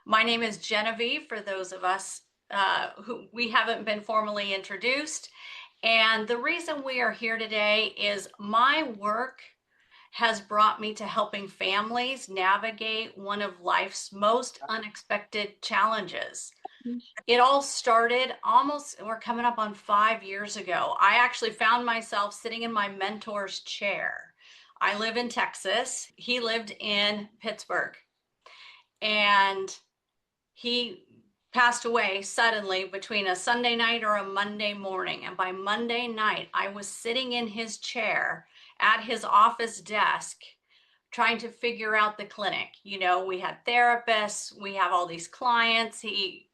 My name is Genevieve, for those of us who we haven't been formally introduced. And the reason we are here today is my work has brought me to helping families navigate one of life's most unexpected challenges. It all started we're coming up on 5 years ago. I actually found myself sitting in my mentor's chair. I live in Texas. He lived in Pittsburgh. And he passed away suddenly between a Sunday night or a Monday morning. And by Monday night, I was sitting in his chair at his office desk trying to figure out the clinic. We had therapists, we have all these clients.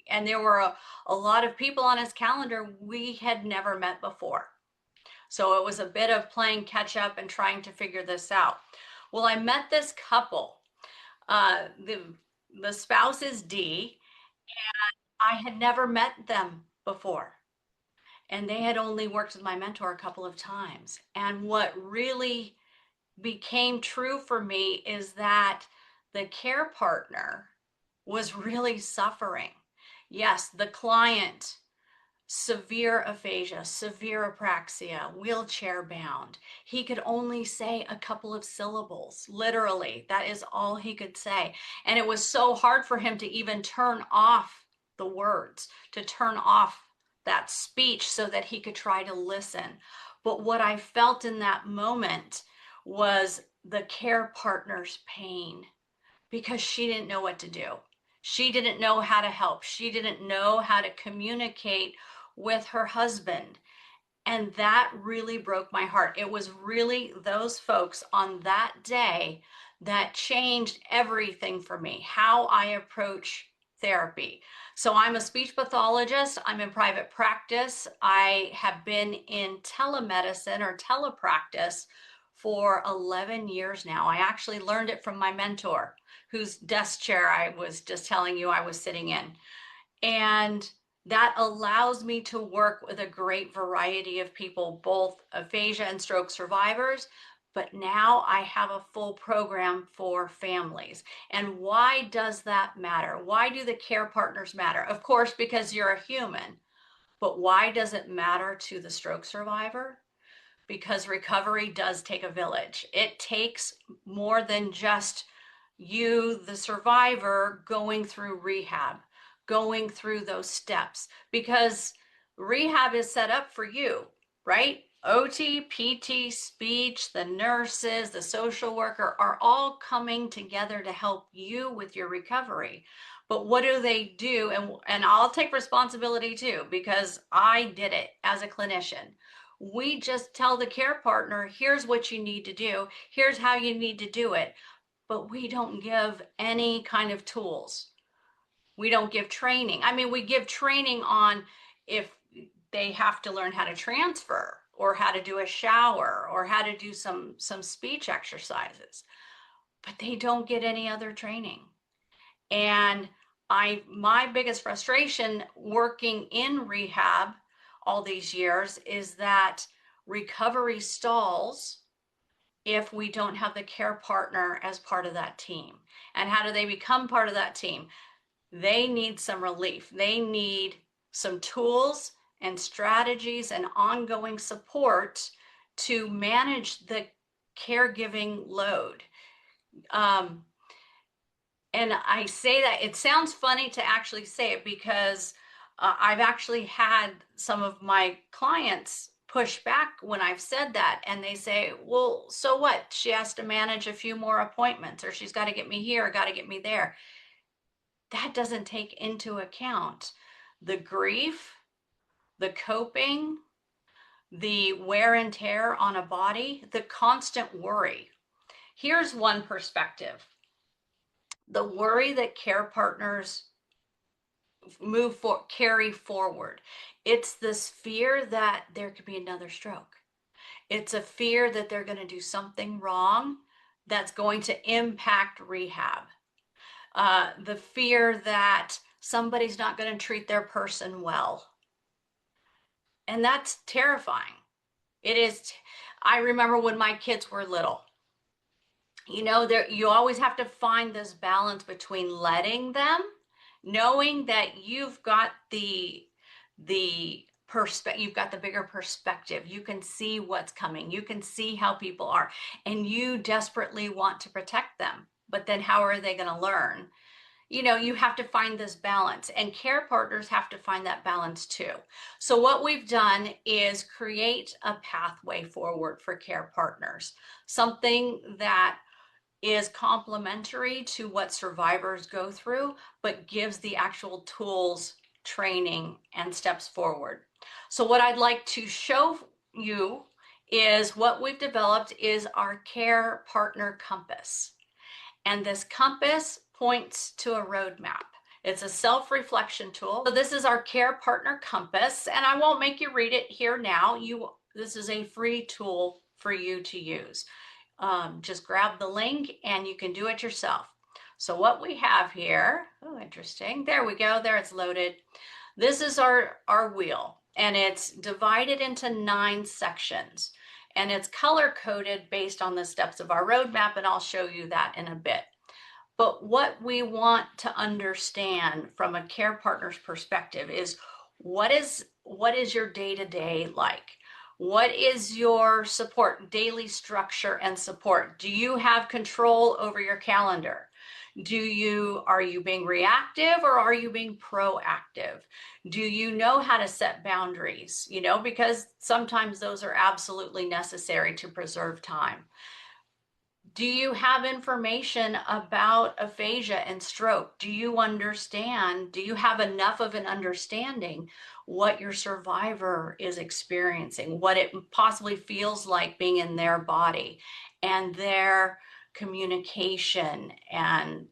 And there were a lot of people on his calendar we had never met before. So it was a bit of playing catch up and trying to figure this out. Well, I met this couple. The spouse is D. I had never met them before, and they had only worked with my mentor a couple of times. And what really became true for me is that the care partner was really suffering. Yes, the client, severe aphasia, severe apraxia, wheelchair bound. He could only say a couple of syllables. Literally, that is all he could say. And it was so hard for him to even turn off the words, to turn off that speech so that he could try to listen. But what I felt in that moment was the care partner's pain, because she didn't know what to do. She didn't know how to help. She didn't know how to communicate with her husband. And that really broke my heart. It was really those folks on that day that changed everything for me, how I approach therapy. So I'm a speech pathologist. I'm in private practice. I have been in telemedicine or telepractice for 11 years now. I actually learned it from my mentor, whose desk chair I was just telling you I was sitting in. And that allows me to work with a great variety of people, both aphasia and stroke survivors, but now I have a full program for families. And why does that matter? Why do the care partners matter? Of course, because you're a human, but why does it matter to the stroke survivor? Because recovery does take a village. It takes more than just you, the survivor, going through rehab, going through those steps, because rehab is set up for you, right? OT, PT, speech, the nurses, the social worker are all coming together to help you with your recovery. But what do they do? And I'll take responsibility too, because I did it as a clinician. We just tell the care partner, here's what you need to do, here's how you need to do it. But we don't give any kind of tools. We don't give training. I mean, we give training on if they have to learn how to transfer or how to do a shower or how to do some speech exercises, but they don't get any other training. And my biggest frustration working in rehab all these years is that recovery stalls if we don't have the care partner as part of that team. And how do they become part of that team? They need some relief. They need some tools and strategies and ongoing support to manage the caregiving load. And I say that, it sounds funny to actually say it, because I've actually had some of my clients push back when I've said that, and they say, well, so what? She has to manage a few more appointments, or she's got to get me here, got to get me there. That doesn't take into account the grief, the coping, the wear and tear on a body, the constant worry. Here's one perspective. The worry that care partners carry forward. It's this fear that there could be another stroke. It's a fear that they're going to do something wrong that's going to impact rehab. The fear that somebody's not going to treat their person well. And that's terrifying. It is. I remember when my kids were little, you always have to find this balance between letting them knowing that you've got you've got the bigger perspective. You can see what's coming. You can see how people are, and you desperately want to protect them. But then how are they going to learn? You have to find this balance, and care partners have to find that balance too. So what we've done is create a pathway forward for care partners, something that is complementary to what survivors go through, but gives the actual tools, training, and steps forward. So what I'd like to show you is what we've developed is our care partner compass. And this compass points to a roadmap. It's a self-reflection tool. So this is our care partner compass, and I won't make you read it here now. This is a free tool for you to use. Just grab the link and you can do it yourself. So what we have here, oh, interesting. There we go. There, it's loaded. This is our wheel, and it's divided into 9 sections. And it's color-coded based on the steps of our roadmap, and I'll show you that in a bit. But what we want to understand from a care partner's perspective is what is your day-to-day like? What is your support, daily structure and support? Do you have control over your calendar? Are you being reactive or are you being proactive? Do you know how to set boundaries? Because sometimes those are absolutely necessary to preserve time. Do you have information about aphasia and stroke? Do you understand? Do you have enough of an understanding what your survivor is experiencing, what it possibly feels like being in their body and their communication? And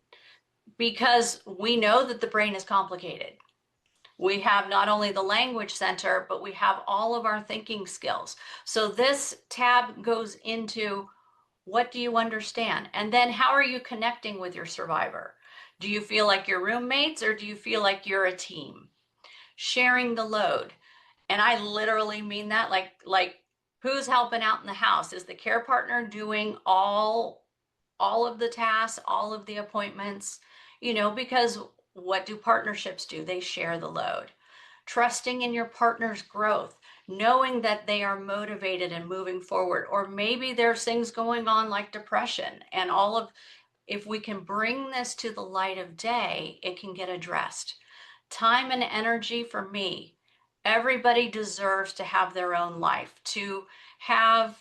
because we know that the brain is complicated. We have not only the language center, but we have all of our thinking skills. So this tab goes into what do you understand? And then how are you connecting with your survivor? Do you feel like you're roommates or do you feel like you're a team? Sharing the load. And I literally mean that like who's helping out in the house? Is the care partner doing all of the tasks, all of the appointments? Because what do partnerships do? They share the load. Trusting in your partner's growth, knowing that they are motivated and moving forward, or maybe there's things going on like depression and if we can bring this to the light of day, it can get addressed. Time and energy for me. Everybody deserves to have their own life, to have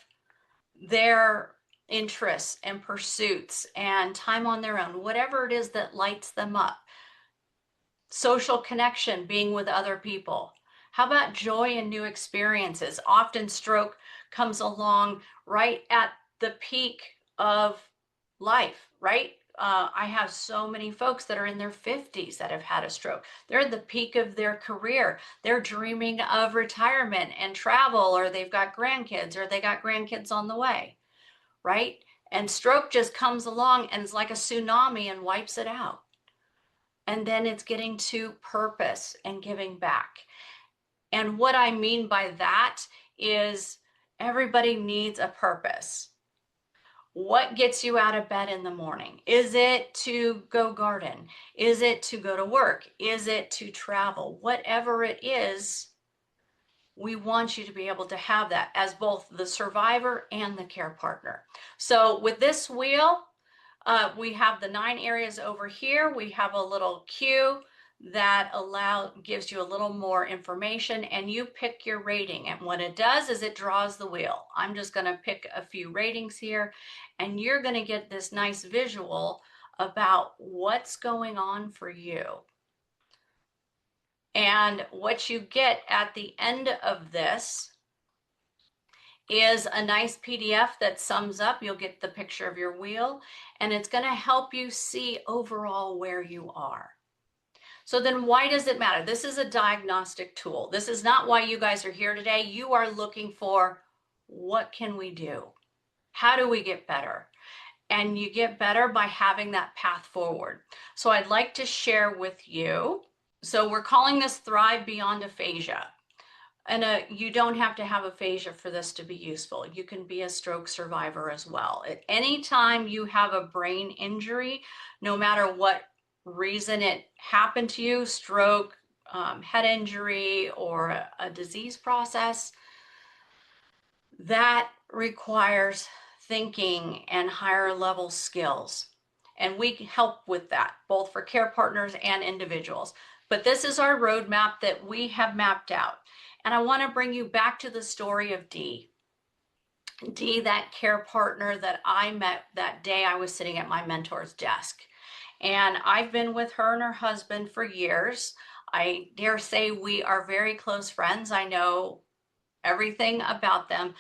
their interests and pursuits and time on their own, whatever it is that lights them up. Social connection, being with other people. How about joy and new experiences? Often stroke comes along right at the peak of life, right? I have so many folks that are in their 50s that have had a stroke. They're at the peak of their career. They're dreaming of retirement and travel, or they've got grandkids, or they got grandkids on the way, right? And stroke just comes along and is like a tsunami and wipes it out. And then it's getting to purpose and giving back. And what I mean by that is everybody needs a purpose. What gets you out of bed in the morning? Is it to go garden? Is it to go to work? Is it to travel? Whatever it is, we want you to be able to have that as both the survivor and the care partner. So with this wheel, we have the 9 areas over here. We have a little cue that gives you a little more information, and you pick your rating. And what it does is it draws the wheel. I'm just going to pick a few ratings here, and you're going to get this nice visual about what's going on for you. And what you get at the end of this is a nice PDF that sums up. You'll get the picture of your wheel, and it's going to help you see overall where you are. So then why does it matter? This is a diagnostic tool. This is not why you guys are here today. You are looking for what can we do? How do we get better? And you get better by having that path forward. So I'd like to share with you. So we're calling this Thrive Beyond Aphasia. And you don't have to have aphasia for this to be useful. You can be a stroke survivor as well. At any time you have a brain injury, no matter what reason it happened to you, stroke, head injury, or a disease process, that requires thinking and higher level skills. And we help with that, both for care partners and individuals. But this is our roadmap that we have mapped out. And I want to bring you back to the story of Dee. Dee, that care partner that I met that day I was sitting at my mentor's desk. And I've been with her and her husband for years. I dare say we are very close friends. I know everything about them.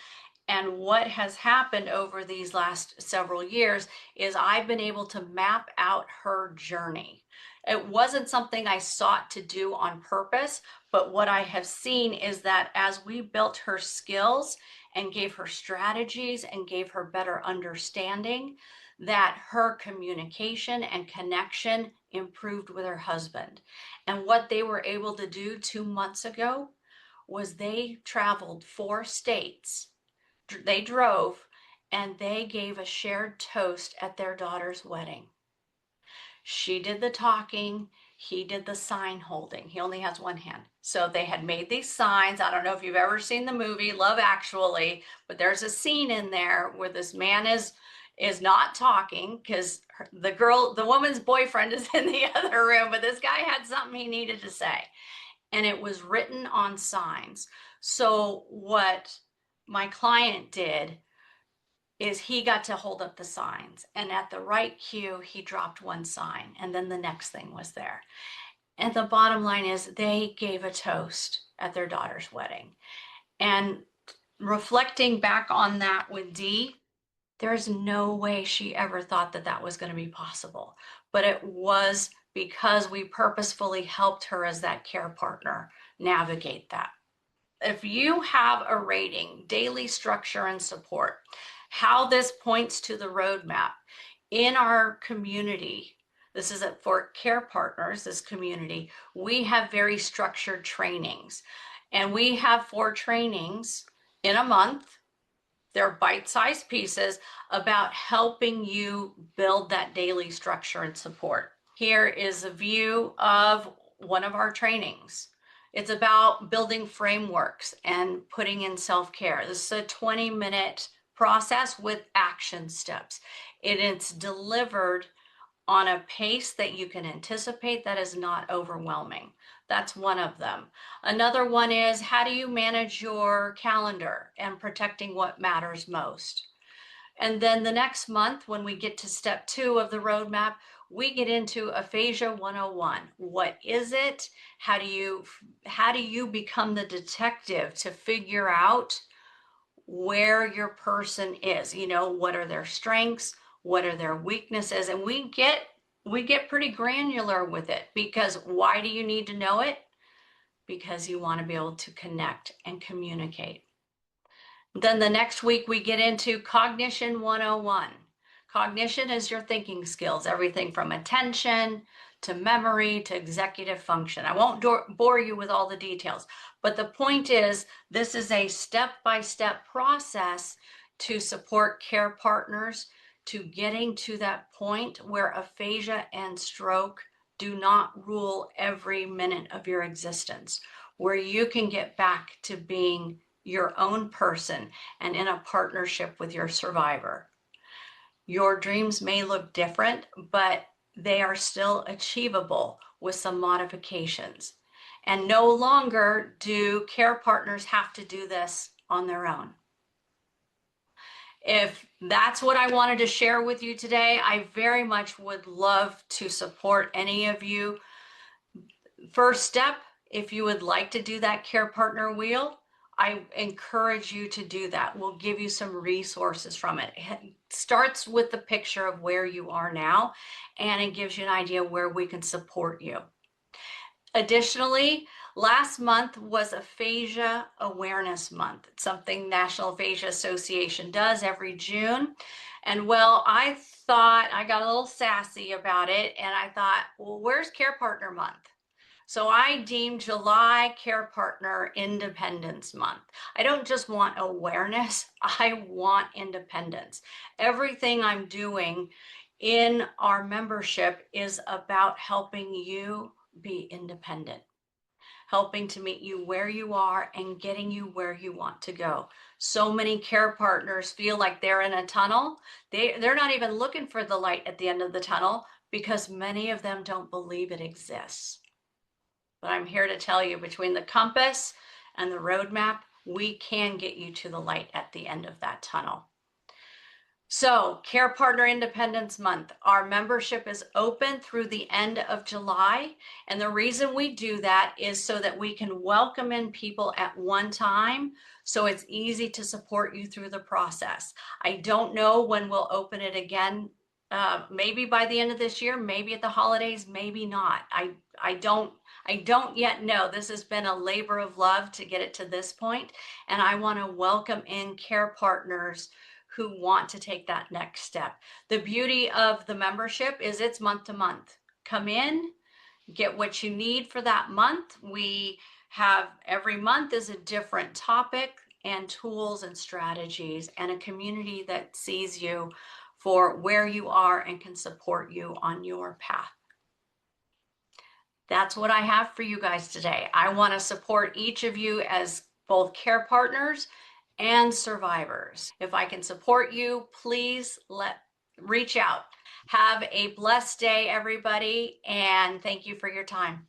And what has happened over these last several years is I've been able to map out her journey. It wasn't something I sought to do on purpose, but what I have seen is that as we built her skills and gave her strategies and gave her better understanding, that her communication and connection improved with her husband. And what they were able to do 2 months ago was they traveled 4 states. They drove and they gave a shared toast at their daughter's wedding. She did the talking, he did the sign holding. He only has one hand. So they had made these signs. I don't know if you've ever seen the movie Love Actually, but there's a scene in there where this man is not talking because the woman's boyfriend is in the other room, but this guy had something he needed to say. And it was written on signs. So what my client did is he got to hold up the signs, and at the right cue he dropped one sign and then the next thing was there. And the bottom line is they gave a toast at their daughter's wedding. And reflecting back on that with Dee, there's no way she ever thought that that was going to be possible, but it was because we purposefully helped her as that care partner navigate that. If you have a rating, daily structure and support, how this points to the roadmap in our community, this is for care partners, this community, we have very structured trainings. And we have 4 trainings in a month. They're bite-sized pieces about helping you build that daily structure and support. Here is a view of one of our trainings. It's about building frameworks and putting in self-care. This is a 20-minute process with action steps. It's delivered on a pace that you can anticipate that is not overwhelming. That's one of them. Another one is how do you manage your calendar and protecting what matters most? And then the next month, when we get to step 2 of the roadmap, we get into Aphasia 101. What is it? How do you become the detective to figure out where your person is? You know, what are their strengths? What are their weaknesses? And we get pretty granular with it, because why do you need to know it? Because you want to be able to connect and communicate. Then the next week we get into Cognition 101. Cognition is your thinking skills, everything from attention to memory to executive function. I won't bore you with all the details, but the point is this is a step-by-step process to support care partners to getting to that point where aphasia and stroke do not rule every minute of your existence, where you can get back to being your own person and in a partnership with your survivor. Your dreams may look different, but they are still achievable with some modifications. And no longer do care partners have to do this on their own. If that's what I wanted to share with you today, I very much would love to support any of you. First step, if you would like to do that care partner wheel, I encourage you to do that. We'll give you some resources from it. It starts with the picture of where you are now, and it gives you an idea where we can support you. Additionally, last month was Aphasia Awareness Month. It's something National Aphasia Association does every June. And well, I thought, I got a little sassy about it, and I thought, well, where's Care Partner Month? So I deemed July Care Partner Independence Month. I don't just want awareness, I want independence. Everything I'm doing in our membership is about helping you be independent, helping to meet you where you are and getting you where you want to go. So many care partners feel like they're in a tunnel. They're not even looking for the light at the end of the tunnel because many of them don't believe it exists. But I'm here to tell you, between the compass and the roadmap, we can get you to the light at the end of that tunnel. So, Care Partner Independence Month, our membership is open through the end of July. And the reason we do that is so that we can welcome in people at one time, so it's easy to support you through the process. I don't know when we'll open it again. Maybe by the end of this year, maybe at the holidays, maybe not. I don't yet know. This has been a labor of love to get it to this point, and I want to welcome in care partners who want to take that next step. The beauty of the membership is it's month to month. Come in, get what you need for that month. We have every month is a different topic and tools and strategies, and a community that sees you for where you are and can support you on your path. That's what I have for you guys today. I want to support each of you as both care partners and survivors. If I can support you, please reach out. Have a blessed day, everybody, and thank you for your time.